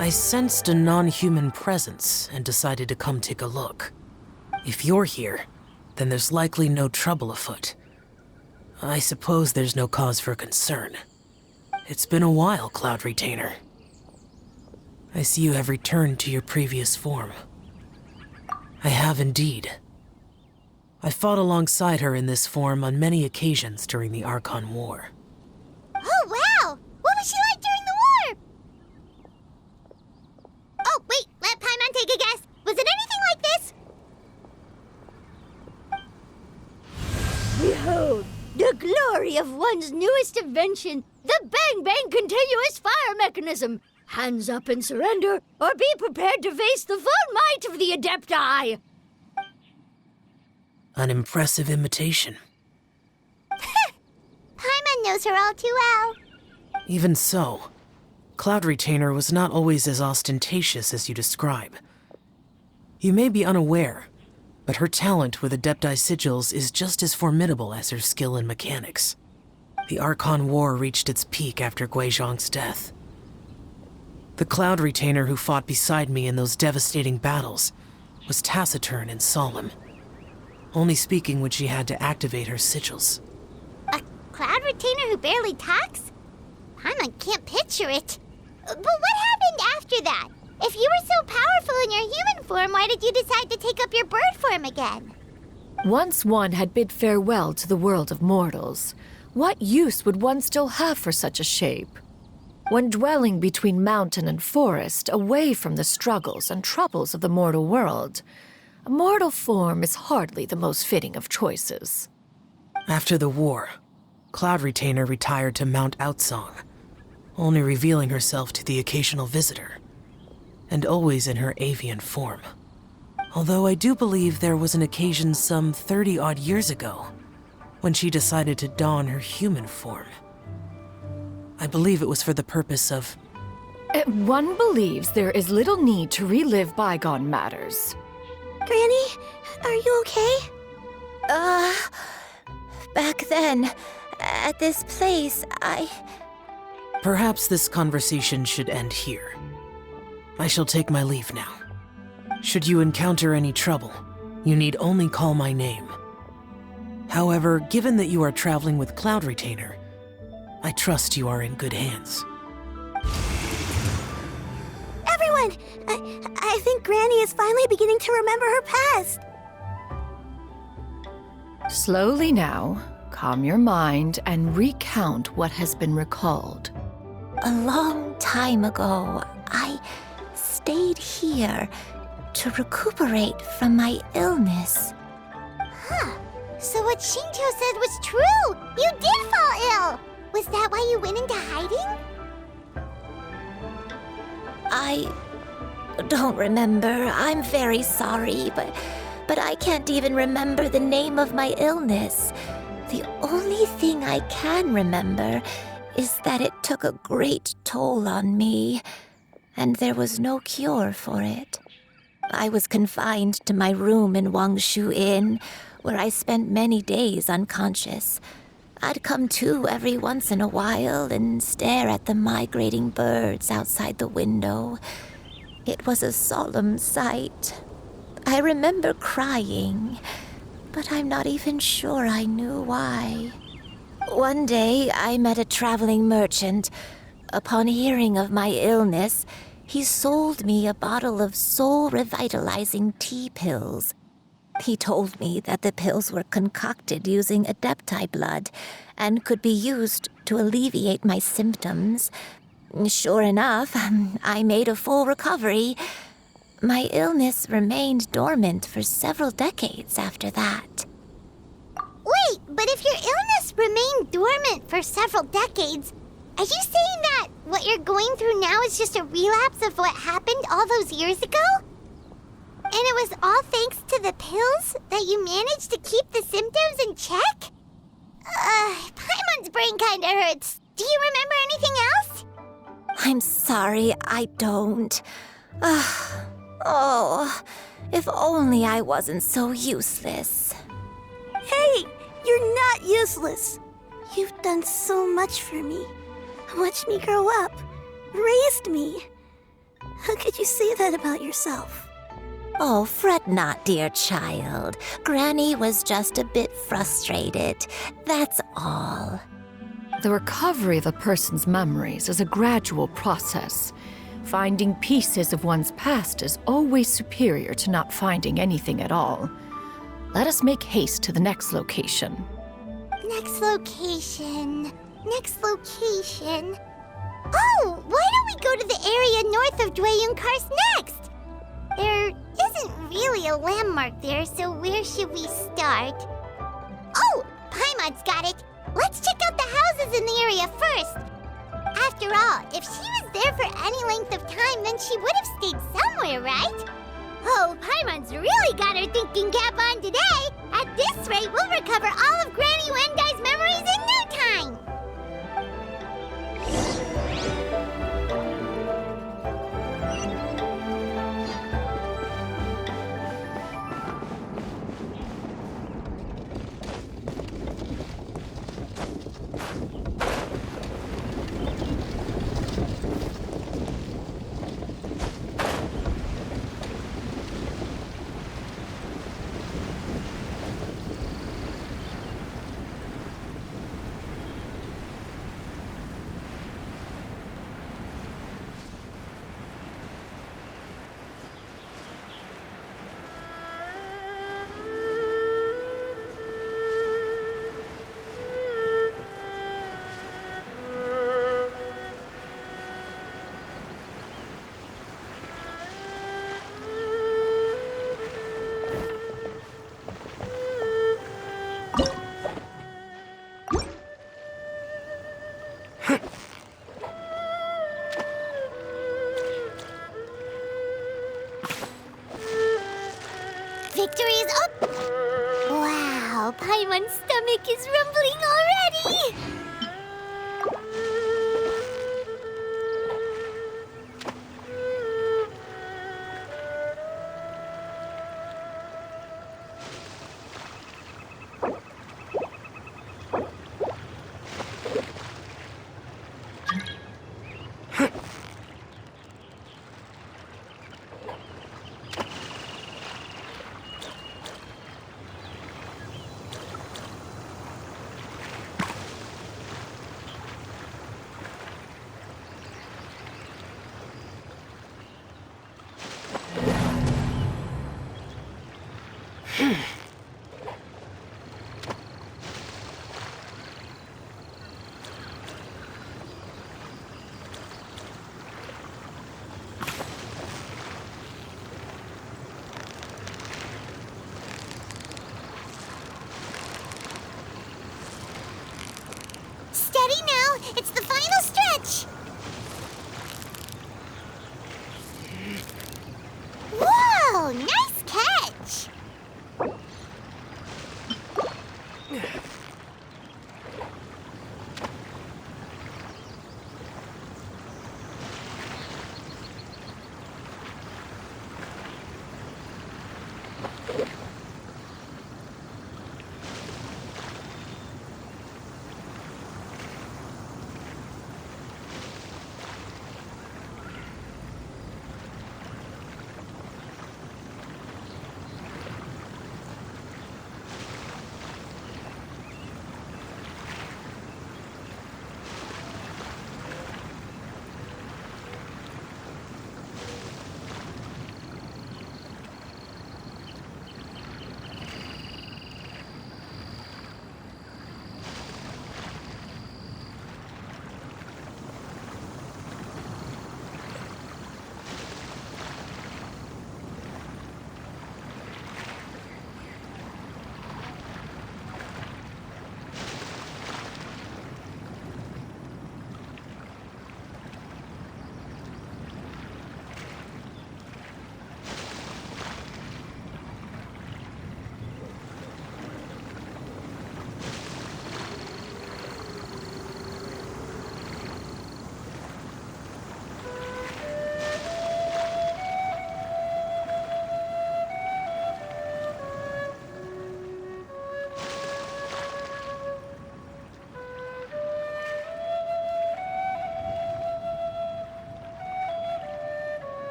I sensed a non-human presence and decided to come take a look. If you're here, then there's likely no trouble afoot. I suppose there's no cause for concern. It's been a while, Cloud Retainer. I see you have returned to your previous form. I have indeed. I fought alongside her in this form on many occasions during the Archon War. Oh, wow! What was she like during the war? Oh, wait, let Paimon take a guess. Was it anything like this? Behold, the glory of one's newest invention, the Bang Bang continuous fire mechanism. Hands up and surrender, or be prepared to face the full might of the Adepti. An impressive imitation. Paimon knows her all too well. Even so, Cloud Retainer was not always as ostentatious as you describe. You may be unaware, but her talent with Adepti sigils is just as formidable as her skill in mechanics. The Archon War reached its peak after Guizhong's death. The Cloud Retainer who fought beside me in those devastating battles was taciturn and solemn, only speaking when she had to activate her sigils. A Cloud Retainer who barely talks? Paimon can't picture it. But what happened after that? If you were so powerful in your human form, why did you decide to take up your bird form again? Once one had bid farewell to the world of mortals, what use would one still have for such a shape? When dwelling between mountain and forest, away from the struggles and troubles of the mortal world, a mortal form is hardly the most fitting of choices. After the war, Cloud Retainer retired to Mount Outsong, only revealing herself to the occasional visitor, and always in her avian form. Although I do believe there was an occasion some 30-odd years ago when she decided to don her human form. I believe it was for the purpose of... One believes there is little need to relive bygone matters. Granny, are you okay? Back then, at this place, Perhaps this conversation should end here. I shall take my leave now. Should you encounter any trouble, you need only call my name. However, given that you are traveling with Cloud Retainer, I trust you are in good hands. Everyone! I think Granny is finally beginning to remember her past. Slowly now, calm your mind and recount what has been recalled. a long time ago, I stayed here to recuperate from my illness. Huh. So what Shinto said was true! You did fall ill! Was that why you went into hiding? I don't remember. I'm very sorry, but I can't even remember the name of my illness. The only thing I can remember is that it took a great toll on me, and there was no cure for it. I was confined to my room in Wangshu Inn, where I spent many days unconscious. I'd come to every once in a while and stare at the migrating birds outside the window. It was a solemn sight. I remember crying, but I'm not even sure I knew why. One day, I met a traveling merchant. Upon hearing of my illness, he sold me a bottle of soul-revitalizing tea pills. He told me that the pills were concocted using Adepti blood and could be used to alleviate my symptoms. Sure enough, I made a full recovery. My illness remained dormant for several decades after that. Wait, but if your illness remained dormant for several decades, are you saying that what you're going through now is just a relapse of what happened all those years ago? And it was all thanks to the pills that you managed to keep the symptoms in check? Paimon's brain kinda hurts. Do you remember anything else? I'm sorry, I don't. Oh, if only I wasn't so useless. Hey, you're not useless. You've done so much for me. Watched me grow up. Raised me. could you say that about yourself? Oh, fret not, dear child. Granny was just a bit frustrated. That's all. The recovery of a person's memories is a gradual process. Finding pieces of one's past is always superior to not finding anything at all. Let us make haste to the next location. Next location. Next location. Oh, why don't we go to the area north of Dwayunkars next? There isn't really a landmark there, so where should we start? Oh, Paimon's got it. Let's check out the houses in the area first. After all, if she was there for any length of time, then she would have stayed somewhere, right? Oh, Paimon's really got her thinking cap on today. At this rate, we'll recover all of Granny Wendai's memories in no time. Victory is up! Wow, Paimon's stomach is rumbling already!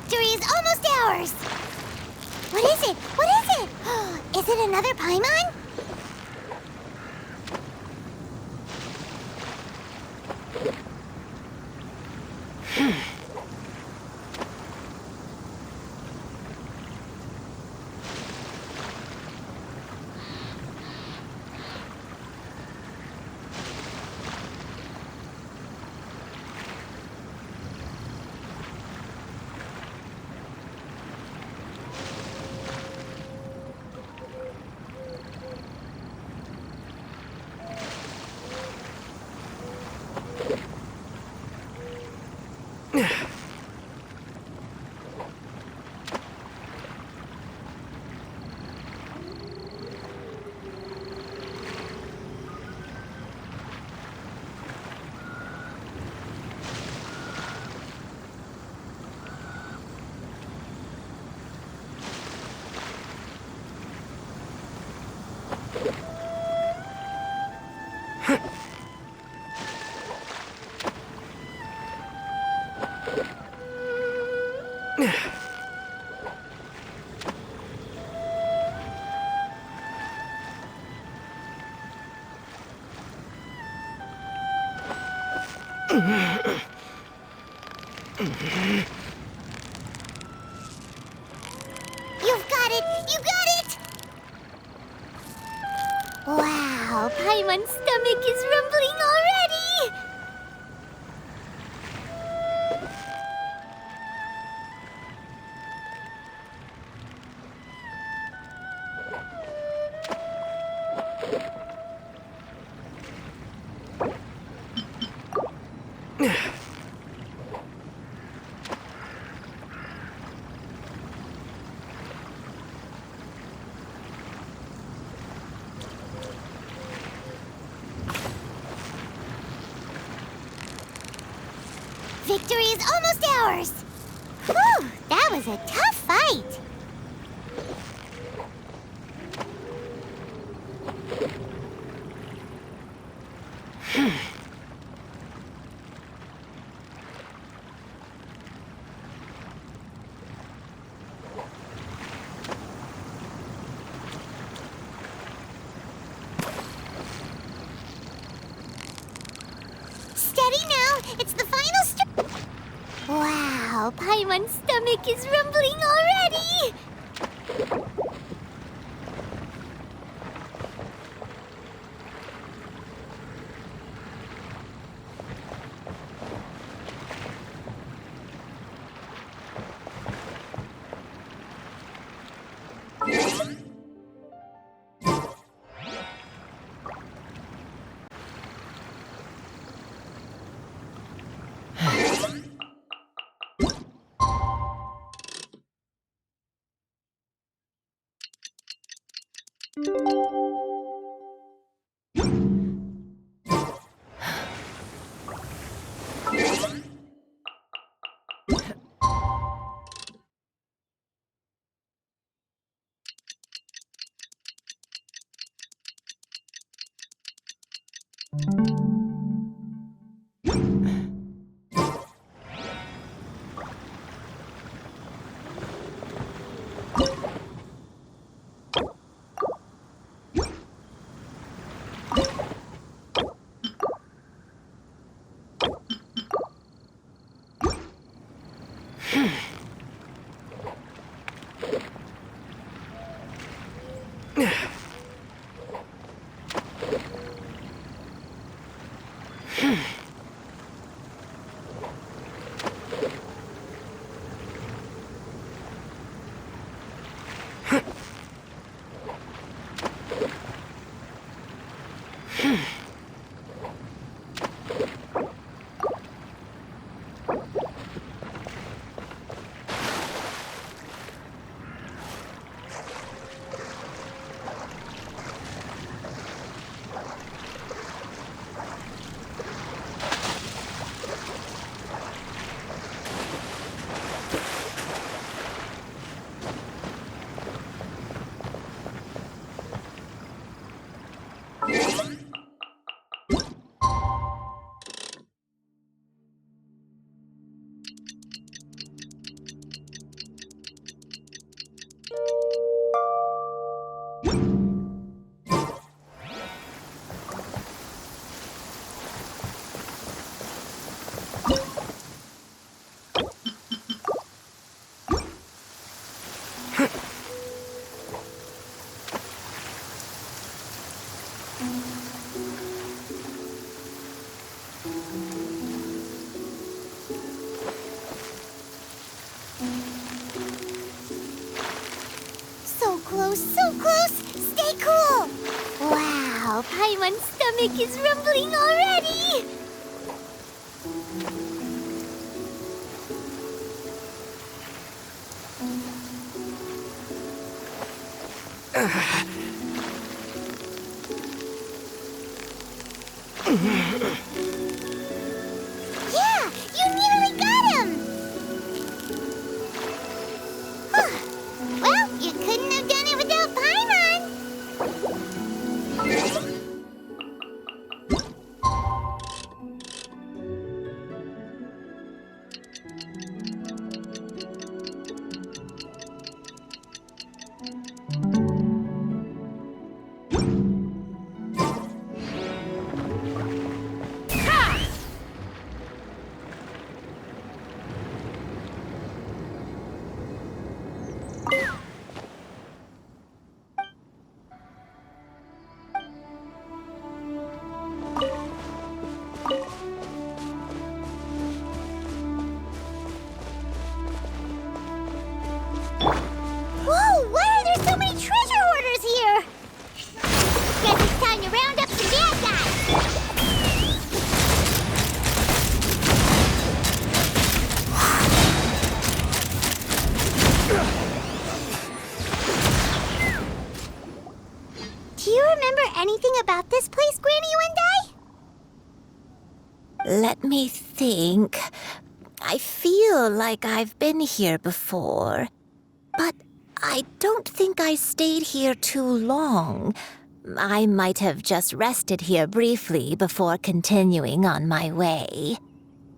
Victory is almost ours! What is it? What is it? Is it another Paimon? You've got it! You got it! Wow, Paimon's stomach is rumbling already! Victory is almost ours! Whew, that was a tough fight! Steady now! It's the final Wow, Paimon's stomach is rumbling already! so close! Stay cool! Wow, Paimon's stomach is rumbling already! Yeah, you nearly got him! Well, you couldn't have done it without Paimon! Whoa, why are there so many treasure hoarders here? Guess it's time to round up some bad guys. Do you remember anything about this place, Granny Wendai? Let me think. I feel like I've been here before, but I don't think I stayed here too long. I might have just rested here briefly before continuing on my way.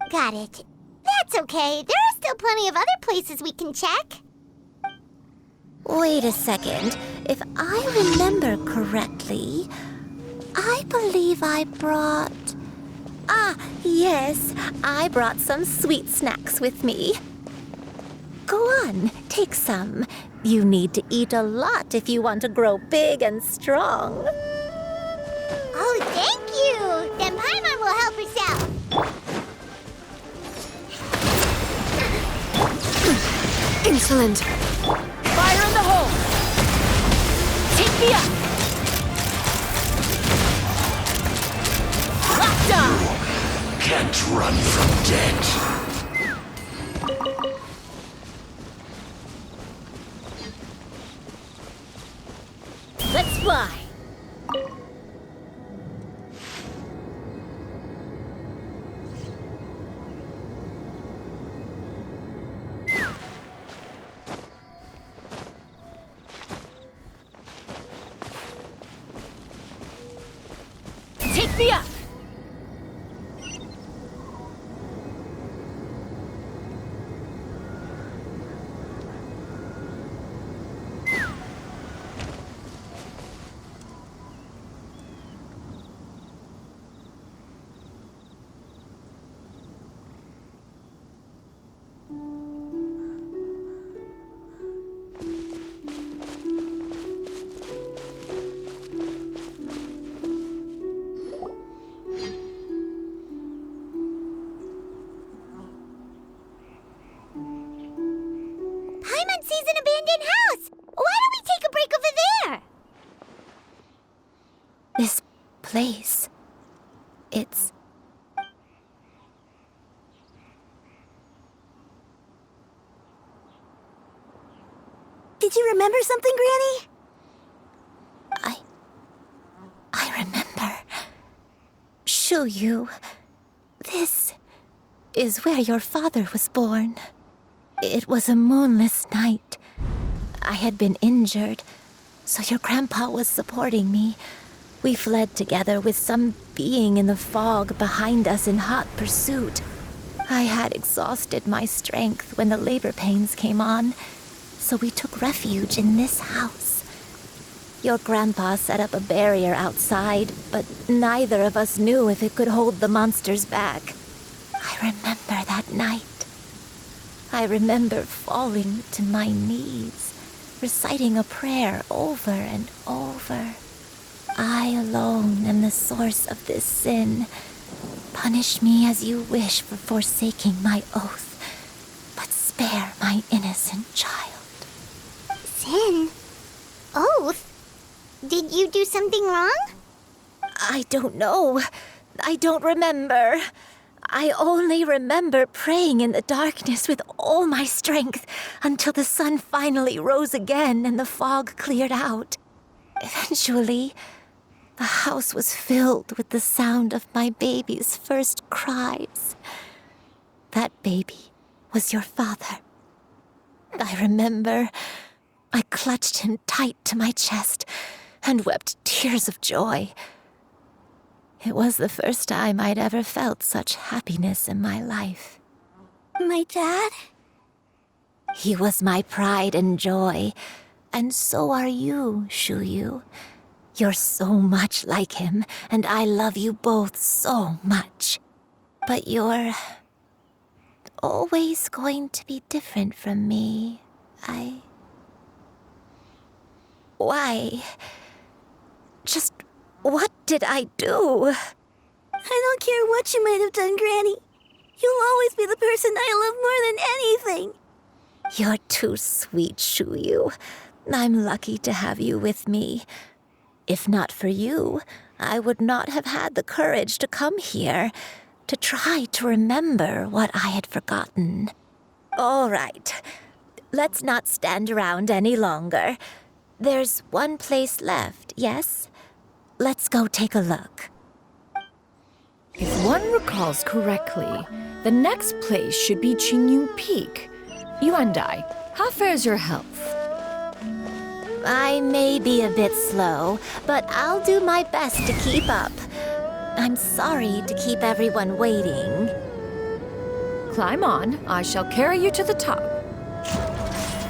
Got it. That's okay. There are still plenty of other places we can check. Wait a second. If I remember correctly, I believe I brought... Ah, yes. I brought some sweet snacks with me. Go on, take some. You need to eat a lot if you want to grow big and strong. Oh, thank you! Then Paimon will help herself. Insolent! Fire in the hole! Take me up! Locked on! Can't run from death. Let's fly! Take me up! Paimon sees an abandoned house! Why don't we take a break over there? This place... it's... Did you remember something, Granny? I remember. Shuyu, this is where your father was born. It was a moonless night. I had been injured, so your grandpa was supporting me. We fled together with some being in the fog behind us in hot pursuit. I had exhausted my strength when the labor pains came on, so we took refuge in this house. Your grandpa set up a barrier outside, but neither of us knew if it could hold the monsters back. I remember that night. I remember falling to my knees, reciting a prayer over and over. I alone am the source of this sin. Punish me as you wish for forsaking my oath, but spare my innocent child. Sin? Oh, Did you do something wrong? I don't know. I don't remember. I only remember praying in the darkness with all my strength until the sun finally rose again and the fog cleared out. Eventually, the house was filled with the sound of my baby's first cries. That baby was your father. I remember I clutched him tight to my chest and wept tears of joy. It was the first time I'd ever felt such happiness in my life. My dad? He was my pride and joy, and so are you, Shuyu. You're so much like him, and I love you both so much. But you're always going to be different from me. Why? Just what did I do? I don't care what you might have done, Granny. You'll always be the person I love more than anything. You're too sweet, Shuyu. I'm lucky to have you with me. If not for you, I would not have had the courage to come here, to try to remember what I had forgotten. All right, let's not stand around any longer. There's one place left, yes? Let's go take a look. If one recalls correctly, the next place should be Qingyun Peak. Yuandai, how fares your health? I may be a bit slow, but I'll do my best to keep up. I'm sorry to keep everyone waiting. Climb on, I shall carry you to the top.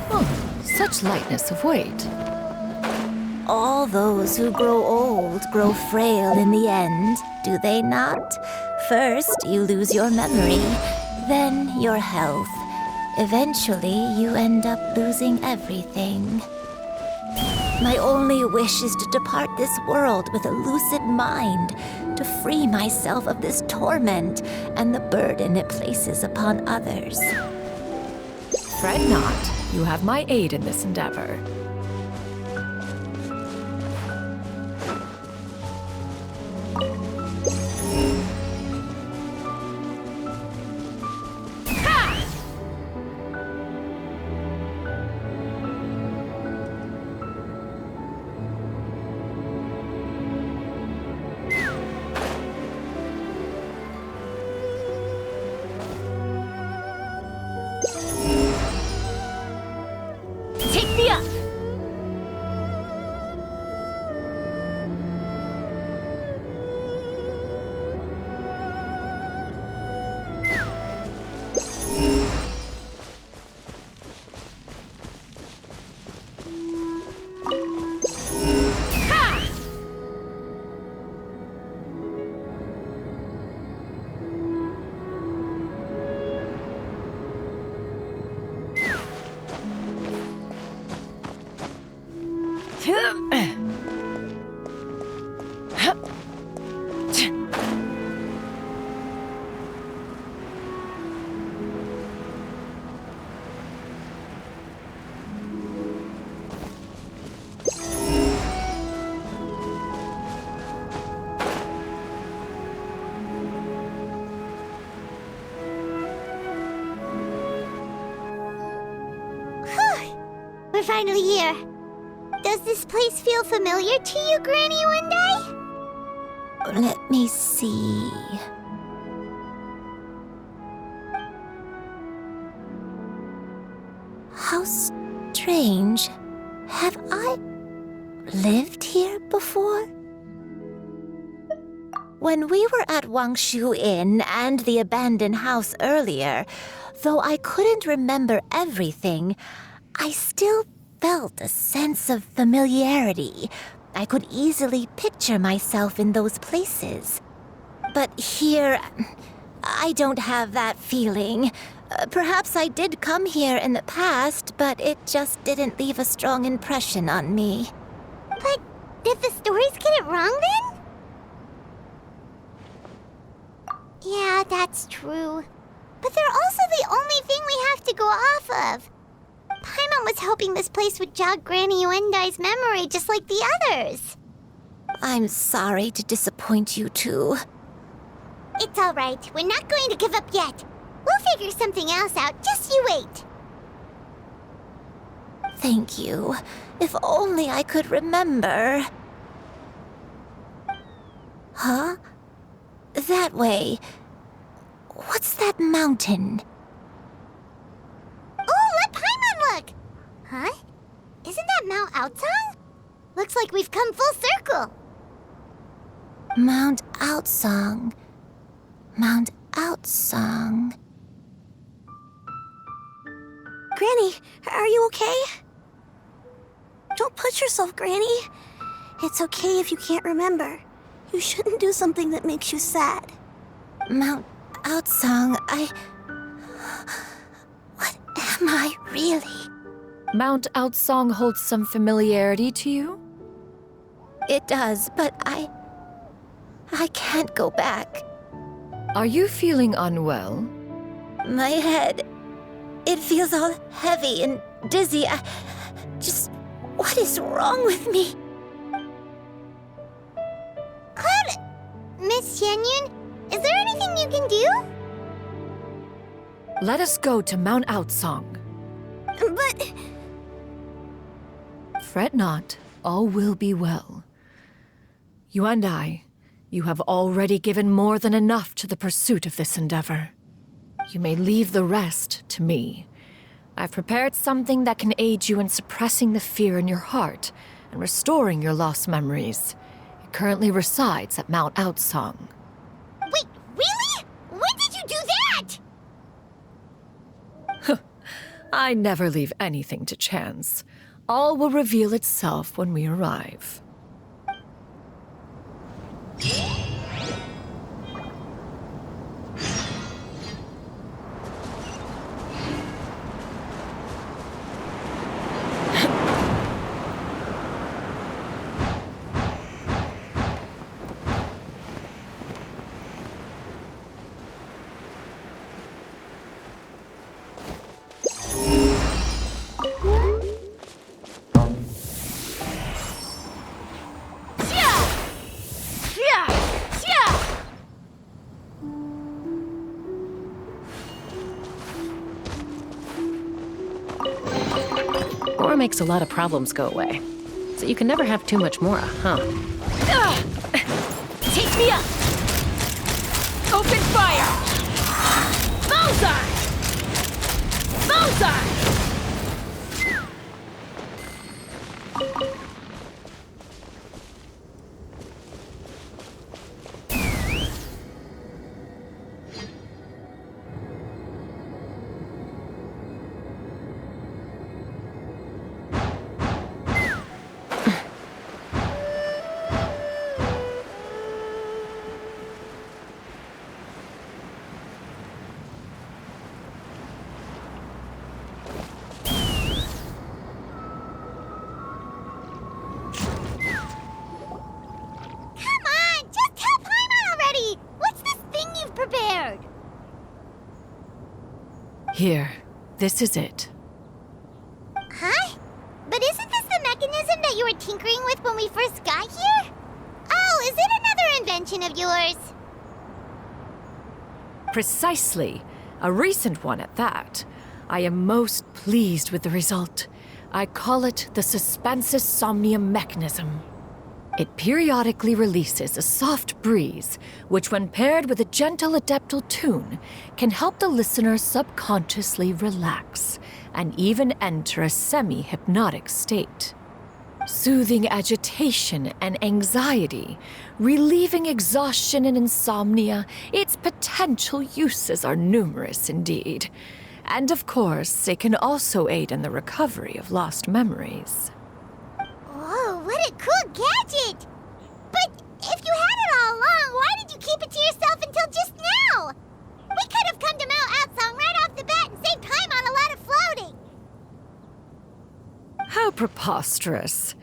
Oh, such lightness of weight. All those who grow old grow frail in the end, do they not? First, you lose your memory, then your health. Eventually, you end up losing everything. My only wish is to depart this world with a lucid mind, to free myself of this torment and the burden it places upon others. Fret not, you have my aid in this endeavor. Take me up! We're finally here. Does this place feel familiar to you, Granny, one day? Let me see. How strange. Have I lived here before? When we were at Wangshu Inn and the abandoned house earlier, though I couldn't remember everything, I still felt a sense of familiarity. I could easily picture myself in those places. But here, I don't have that feeling. Perhaps I did come here in the past, but it just didn't leave a strong impression on me. But did the stories get it wrong then? Yeah, that's true. But they're also the only thing we have to go off of. Paimon was hoping this place would jog Granny Yuendai's memory just like the others. I'm sorry to disappoint you too. It's all right. We're not going to give up yet. We'll figure something else out. Just you wait. Thank you. If only I could remember. Huh? That way. What's that mountain? Oh, let Paimon look! Huh? Isn't that Mount Outsong? Looks like we've come full circle. Mount Outsong. Mount Outsong. Granny, are you okay? Don't push yourself, Granny. It's okay if you can't remember. You shouldn't do something that makes you sad. Mount Outsong, What am I really? Mount Outsong holds some familiarity to you? It does, but I can't go back. Are you feeling unwell? My head, it feels all heavy and dizzy. What is wrong with me? Cloud... Miss Xianyun, is there anything you can do? Let us go to Mount Outsong. But... Fret not, all will be well. You and I, you have already given more than enough to the pursuit of this endeavor. You may leave the rest to me. I've prepared something that can aid you in suppressing the fear in your heart and restoring your lost memories. It currently resides at Mount Outsong. Wait, really? When did you do that? I never leave anything to chance. All will reveal itself when we arrive. Makes a lot of problems go away. So you can never have too much Mora, huh? Take me up! Open fire! Bullseye! Bullseye! Here, this is it. Huh? But isn't this the mechanism that you were tinkering with when we first got here? Oh, is it another invention of yours? Precisely. A recent one at that. I am most pleased with the result. I call it the Suspensus Somnium mechanism. It periodically releases a soft breeze, which when paired with a gentle adeptal tune, can help the listener subconsciously relax and even enter a semi-hypnotic state. Soothing agitation and anxiety, relieving exhaustion and insomnia, its potential uses are numerous indeed. And of course, it can also aid in the recovery of lost memories. Whoa, what a cool gadget! But if you had it all along, why did you keep it to yourself until just now? We could have come to Mount Outsong right off the bat and saved time on a lot of floating. How preposterous.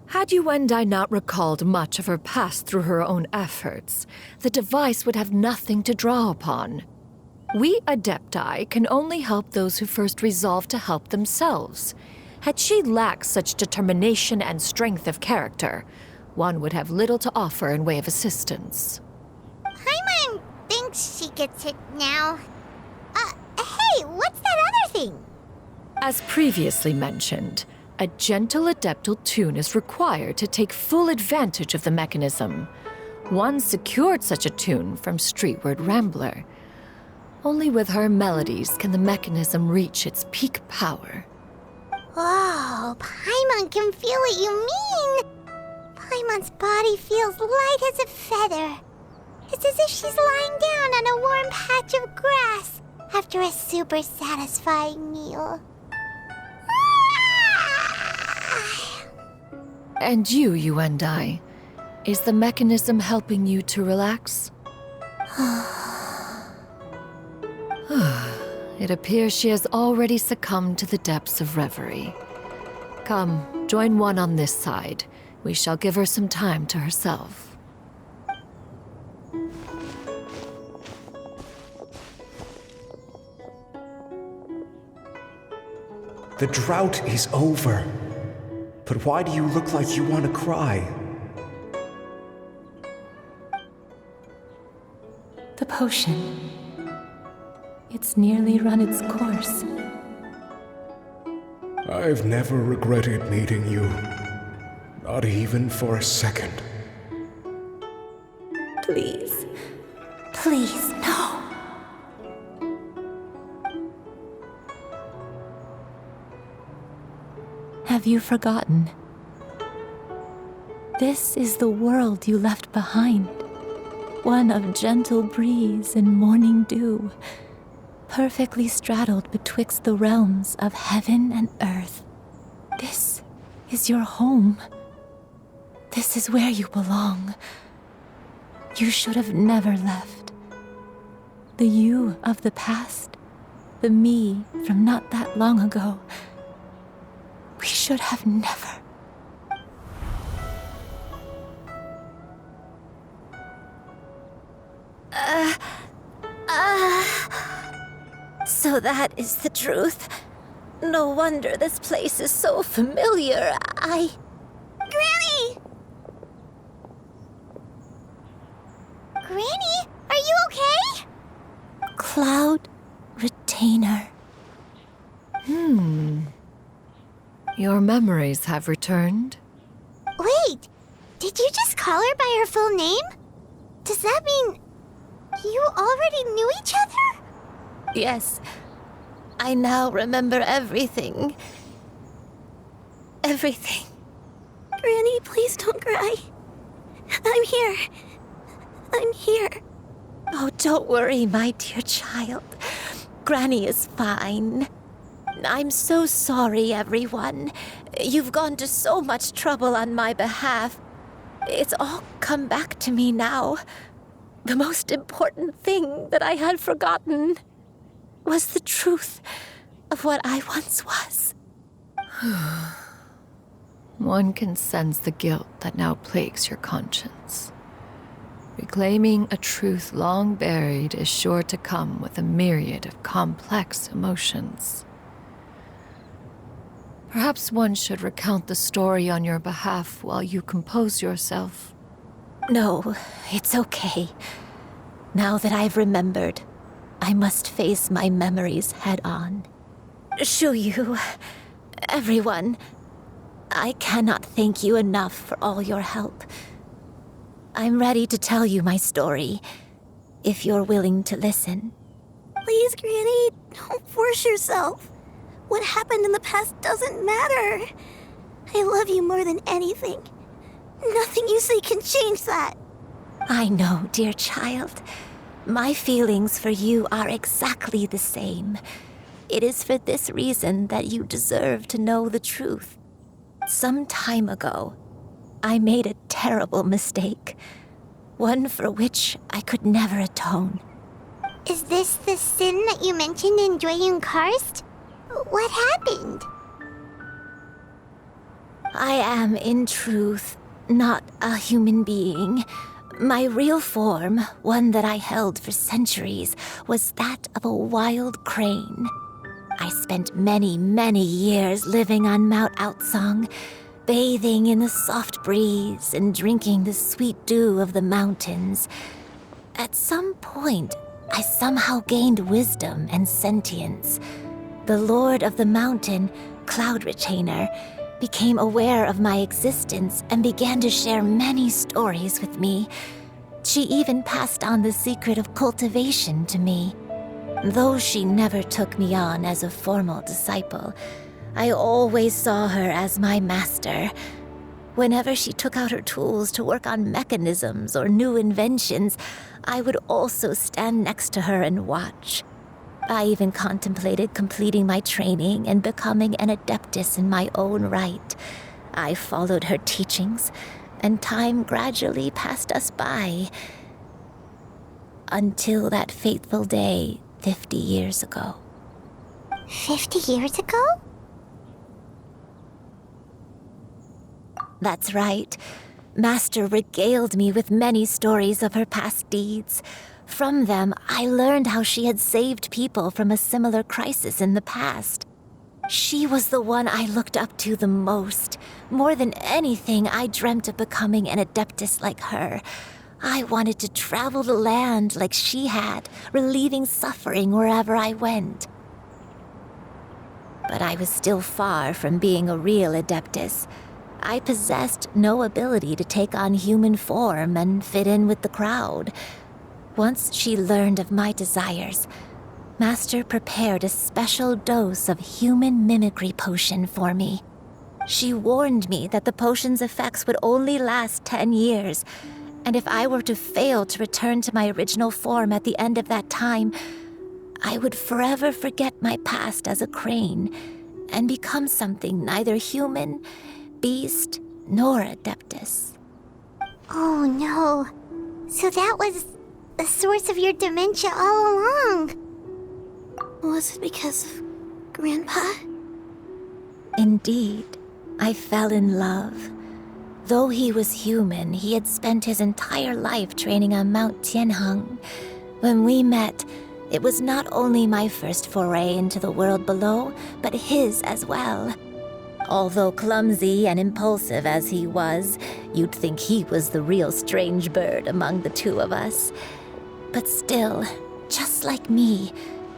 Had Yuendai not recalled much of her past through her own efforts, the device would have nothing to draw upon. We Adepti can only help those who first resolve to help themselves. Had she lacked such determination and strength of character, one would have little to offer in way of assistance. Paimon thinks she gets it now. Hey, what's that other thing? As previously mentioned, a gentle adeptal tune is required to take full advantage of the mechanism. One secured such a tune from Streetward Rambler. Only with her melodies can the mechanism reach its peak power. Oh, Paimon can feel what you mean. Paimon's body feels light as a feather. It's as if she's lying down on a warm patch of grass after a super satisfying meal. And you and I, is the mechanism helping you to relax? It appears she has already succumbed to the depths of reverie. Come, join one on this side. We shall give her some time to herself. The drought is over. But why do you look like you want to cry? The potion. It's nearly run its course. I've never regretted meeting you. Not even for a second. Please. Please, no. Have you forgotten? This is the world you left behind. One of gentle breeze and morning dew, perfectly straddled betwixt the realms of heaven and earth. This is your home. This is where you belong. You should have never left. The you of the past, the me from not that long ago, we should have never. So that is the truth. No wonder this place is so familiar. Granny! Granny, are you okay? Cloud Retainer. Your memories have returned? Wait, did you just call her by her full name? Does that mean you already knew each other? Yes, I now remember everything. Everything. Granny, please don't cry. I'm here. I'm here. Oh, don't worry, my dear child. Granny is fine. I'm so sorry, everyone. You've gone to so much trouble on my behalf. It's all come back to me now. The most important thing that I had forgotten was the truth of what I once was. One can sense the guilt that now plagues your conscience. Reclaiming a truth long buried is sure to come with a myriad of complex emotions. Perhaps one should recount the story on your behalf while you compose yourself. No, it's okay. Now that I've remembered, I must face my memories head on. Shuyu, everyone, I cannot thank you enough for all your help. I'm ready to tell you my story, if you're willing to listen. Please, Granny, don't force yourself. What happened in the past doesn't matter. I love you more than anything. Nothing you say can change that. I know, dear child. My feelings for you are exactly the same. It is for this reason that you deserve to know the truth. Some time ago, I made a terrible mistake. One for which I could never atone. Is this the sin that you mentioned in Joyun Karst? What happened? I am, in truth, not a human being. My real form, one that I held for centuries, was that of a wild crane. I spent many, many years living on Mount Outsong, bathing in the soft breeze and drinking the sweet dew of the mountains. At some point, I somehow gained wisdom and sentience. The Lord of the Mountain, Cloud Retainer, became aware of my existence and began to share many stories with me. She even passed on the secret of cultivation to me. Though she never took me on as a formal disciple, I always saw her as my master. Whenever she took out her tools to work on mechanisms or new inventions, I would also stand next to her and watch. I even contemplated completing my training and becoming an adeptus in my own right. I followed her teachings, and time gradually passed us by. Until that fateful day 50 years ago. 50 years ago? That's right. Master regaled me with many stories of her past deeds. From them, I learned how she had saved people from a similar crisis in the past. She was the one I looked up to the most. More than anything, I dreamt of becoming an adeptus like her. I wanted to travel the land like she had, relieving suffering wherever I went. But I was still far from being a real adeptus. I possessed no ability to take on human form and fit in with the crowd. Once she learned of my desires, Master prepared a special dose of human mimicry potion for me. She warned me that the potion's effects would only last 10 years, and if I were to fail to return to my original form at the end of that time, I would forever forget my past as a crane and become something neither human, beast, nor adeptus. Oh no. So that was the source of your dementia all along. Was it because of Grandpa? Indeed, I fell in love. Though he was human, he had spent his entire life training on Mount Tianheng. When we met, it was not only my first foray into the world below, but his as well. Although clumsy and impulsive as he was, you'd think he was the real strange bird among the two of us. But still, just like me,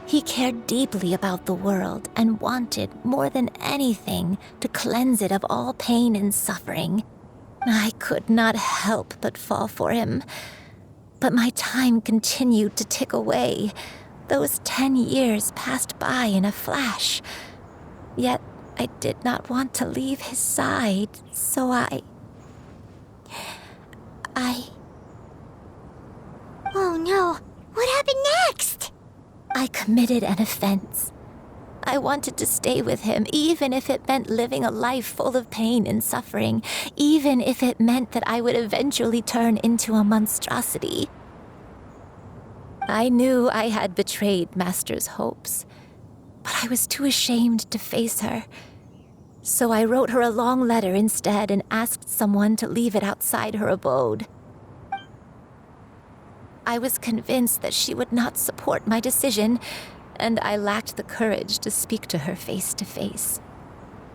he cared deeply about the world and wanted, more than anything, to cleanse it of all pain and suffering. I could not help but fall for him. But my time continued to tick away. Those 10 years passed by in a flash. Yet I did not want to leave his side, so I... Oh no. What happened next? I committed an offense. I wanted to stay with him, even if it meant living a life full of pain and suffering, even if it meant that I would eventually turn into a monstrosity. I knew I had betrayed Master's hopes, but I was too ashamed to face her. So I wrote her a long letter instead and asked someone to leave it outside her abode. I was convinced that she would not support my decision, and I lacked the courage to speak to her face to face.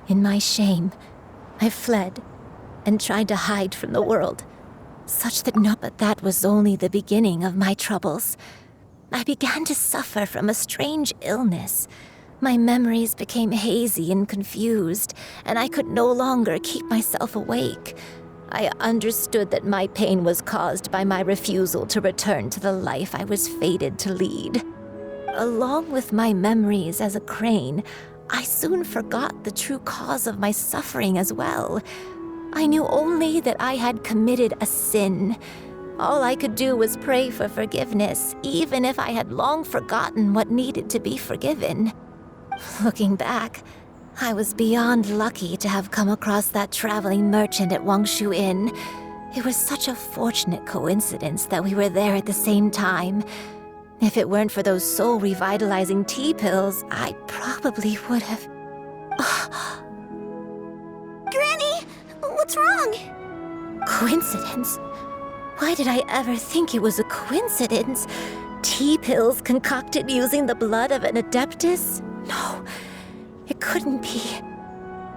In my shame, I fled and tried to hide from the world, but that was only the beginning of my troubles. I began to suffer from a strange illness. My memories became hazy and confused, and I could no longer keep myself awake. I understood that my pain was caused by my refusal to return to the life I was fated to lead. Along with my memories as a crane, I soon forgot the true cause of my suffering as well. I knew only that I had committed a sin. All I could do was pray for forgiveness, even if I had long forgotten what needed to be forgiven. Looking back, I was beyond lucky to have come across that traveling merchant at Wangshu Inn. It was such a fortunate coincidence that we were there at the same time. If it weren't for those soul-revitalizing tea pills, I probably would have... Granny! What's wrong? Coincidence? Why did I ever think it was a coincidence? Tea pills concocted using the blood of an adeptus? No, It couldn't be.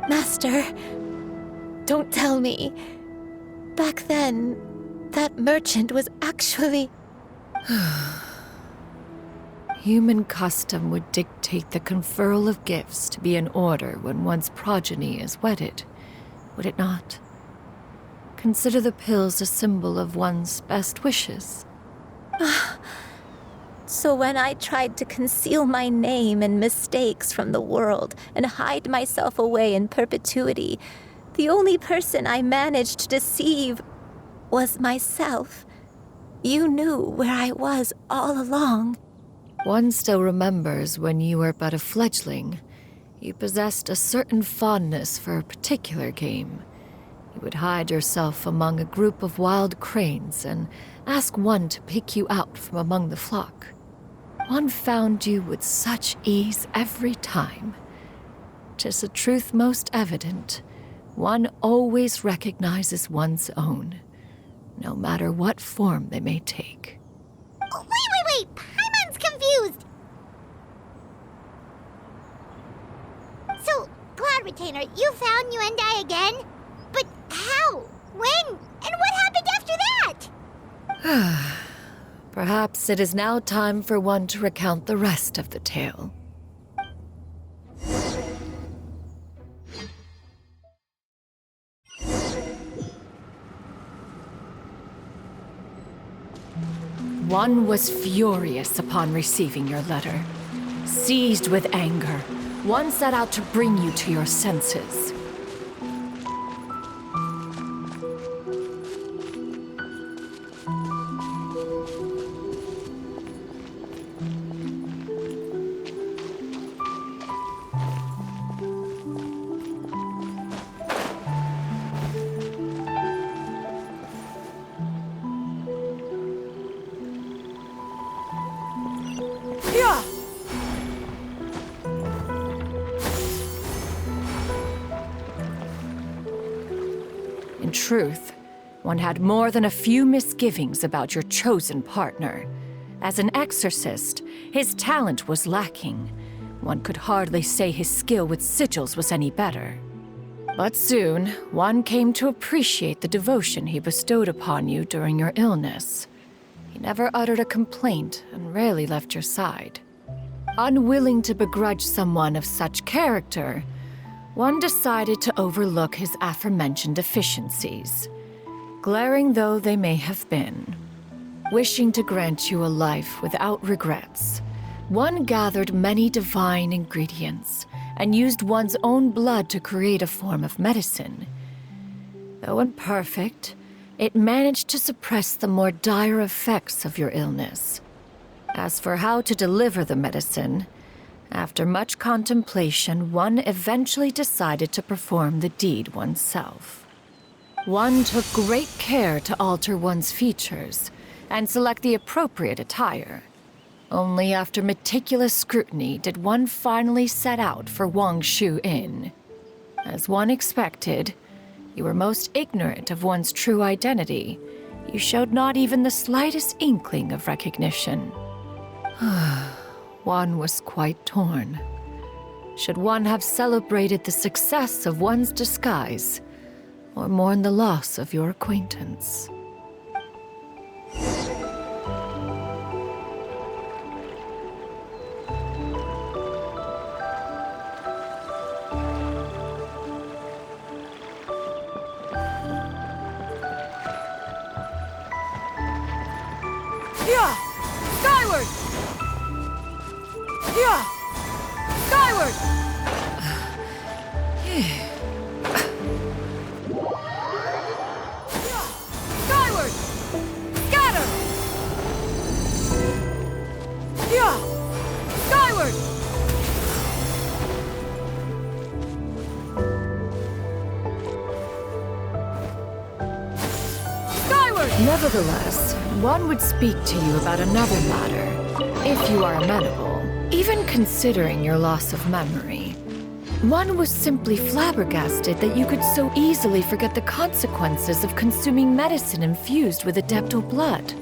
Master, don't tell me. Back then, that merchant was actually... Human custom would dictate the conferral of gifts to be in order when one's progeny is wedded, would it not? Consider the pills a symbol of one's best wishes. So when I tried to conceal my name and mistakes from the world and hide myself away in perpetuity, the only person I managed to deceive was myself. You knew where I was all along. One still remembers when you were but a fledgling. You possessed a certain fondness for a particular game. You would hide yourself among a group of wild cranes and ask one to pick you out from among the flock. One found you with such ease every time. 'Tis a truth most evident. One always recognizes one's own, no matter what form they may take. Oh, wait! Paimon's confused! So, Cloud Retainer, you found Yuendai again? But how? When? And what happened after that? Perhaps it is now time for one to recount the rest of the tale. One was furious upon receiving your letter. Seized with anger, one set out to bring you to your senses. In truth, one had more than a few misgivings about your chosen partner. As an exorcist, his talent was lacking. One could hardly say his skill with sigils was any better. But soon, one came to appreciate the devotion he bestowed upon you during your illness. He never uttered a complaint and rarely left your side. Unwilling to begrudge someone of such character, one decided to overlook his aforementioned deficiencies, glaring though they may have been. Wishing to grant you a life without regrets, one gathered many divine ingredients and used one's own blood to create a form of medicine. Though imperfect, it managed to suppress the more dire effects of your illness. As for how to deliver the medicine, after much contemplation, one eventually decided to perform the deed oneself. One took great care to alter one's features and select the appropriate attire. Only after meticulous scrutiny did one finally set out for Wangshu Inn. As one expected, you were most ignorant of one's true identity. You showed not even the slightest inkling of recognition. One was quite torn. Should one have celebrated the success of one's disguise, or mourn the loss of your acquaintance? Yeah! Skyward! Yeah! Skyward! Yeah! Skyward! Scatter! Yeah! Skyward! Skyward! Nevertheless, one would speak to you about another matter, if you are amenable. Even considering your loss of memory, one was simply flabbergasted that you could so easily forget the consequences of consuming medicine infused with adeptal blood.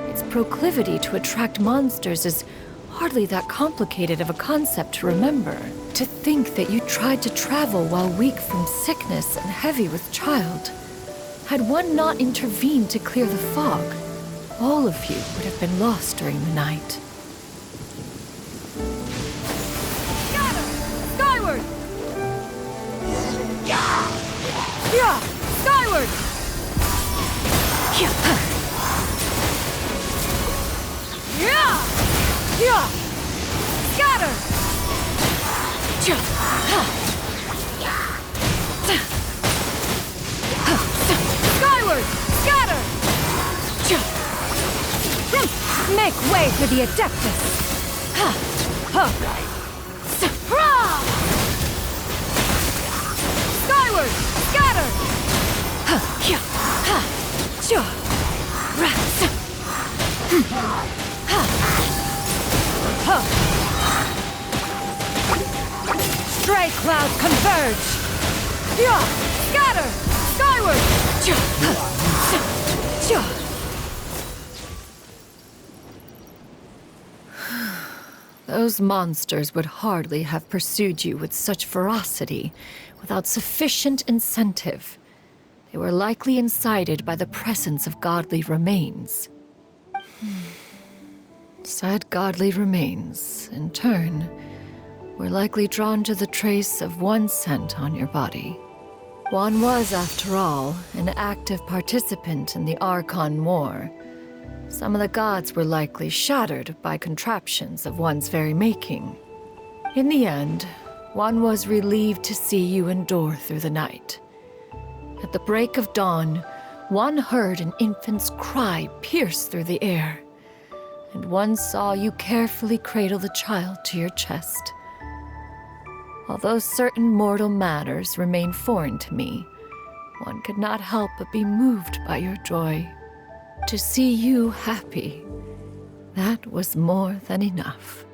Its proclivity to attract monsters is hardly that complicated of a concept to remember. To think that you tried to travel while weak from sickness and heavy with child. Had one not intervened to clear the fog, all of you would have been lost during the night. Scatter! Skyward! Yeah! Skyward! Yeah! Scatter! Skyward! Scatter! Make way for the Adeptus! Skyward! Scatter! Stray clouds converge! Scatter! Skyward! Those monsters would hardly have pursued you with such ferocity without sufficient incentive. They were likely incited by the presence of godly remains. Said godly remains, in turn, were likely drawn to the trace of one scent on your body. One was, after all, an active participant in the Archon War. Some of the gods were likely shattered by contraptions of one's very making. In the end, one was relieved to see you endure through the night. At the break of dawn, one heard an infant's cry pierce through the air, and one saw you carefully cradle the child to your chest. Although certain mortal matters remain foreign to me, one could not help but be moved by your joy. To see you happy, that was more than enough.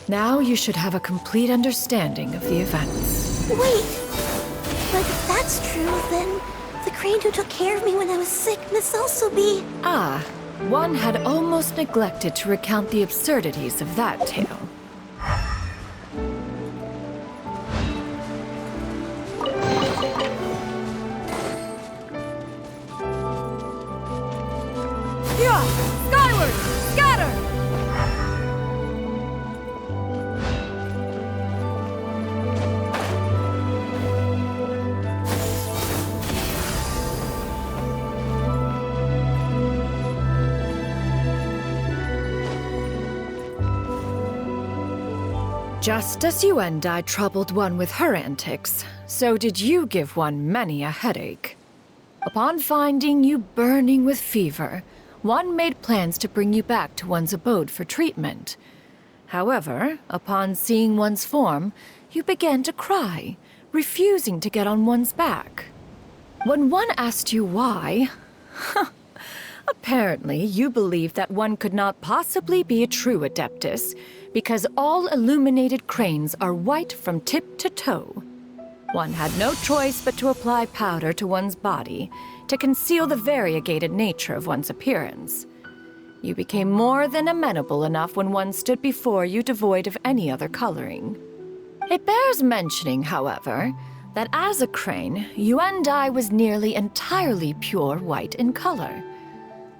Now you should have a complete understanding of the events. Wait! But if that's true, then the crane who took care of me when I was sick must also be... Ah, one had almost neglected to recount the absurdities of that tale. Skyward! Scatter! Just as you and I troubled one with her antics, so did you give one many a headache. Upon finding you burning with fever, one made plans to bring you back to one's abode for treatment. However, upon seeing one's form, you began to cry, refusing to get on one's back. When one asked you why, apparently you believed that one could not possibly be a true Adeptus, because all illuminated cranes are white from tip to toe. One had no choice but to apply powder to one's body to conceal the variegated nature of one's appearance. You became more than amenable enough when one stood before you devoid of any other coloring. It bears mentioning, however, that as a crane, Yuendai was nearly entirely pure white in color.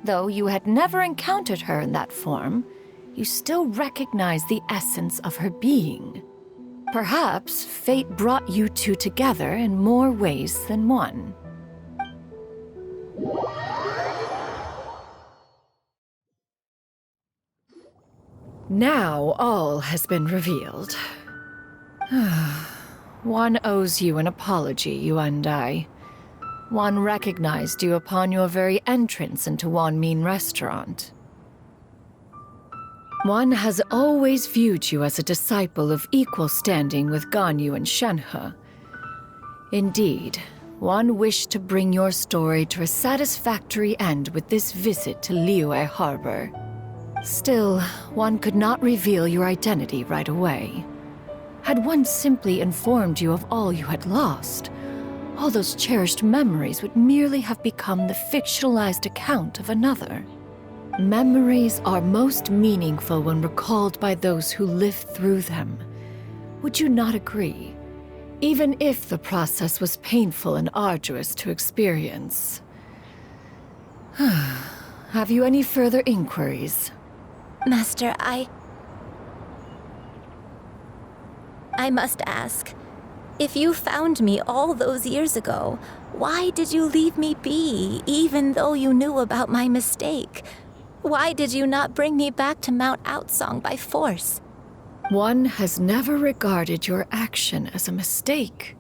Though you had never encountered her in that form, you still recognized the essence of her being. Perhaps fate brought you two together in more ways than one. Now all has been revealed. One owes you an apology, Yuendai. One recognized you upon your very entrance into Wanmin Restaurant. One has always viewed you as a disciple of equal standing with Ganyu and Shenhe. Indeed, one wished to bring your story to a satisfactory end with this visit to Liyue Harbor. Still, one could not reveal your identity right away. Had one simply informed you of all you had lost, all those cherished memories would merely have become the fictionalized account of another. Memories are most meaningful when recalled by those who lived through them. Would you not agree? Even if the process was painful and arduous to experience. Have you any further inquiries? Master, I must ask, if you found me all those years ago, why did you leave me be, even though you knew about my mistake? Why did you not bring me back to Mount Outsong by force? One has never regarded your action as a mistake.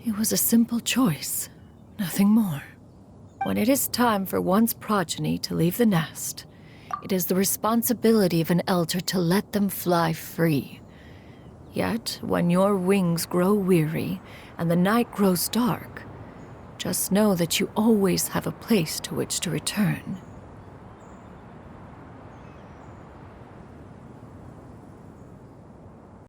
It was a simple choice, nothing more. When it is time for one's progeny to leave the nest, it is the responsibility of an elder to let them fly free. Yet, when your wings grow weary and the night grows dark, just know that you always have a place to which to return.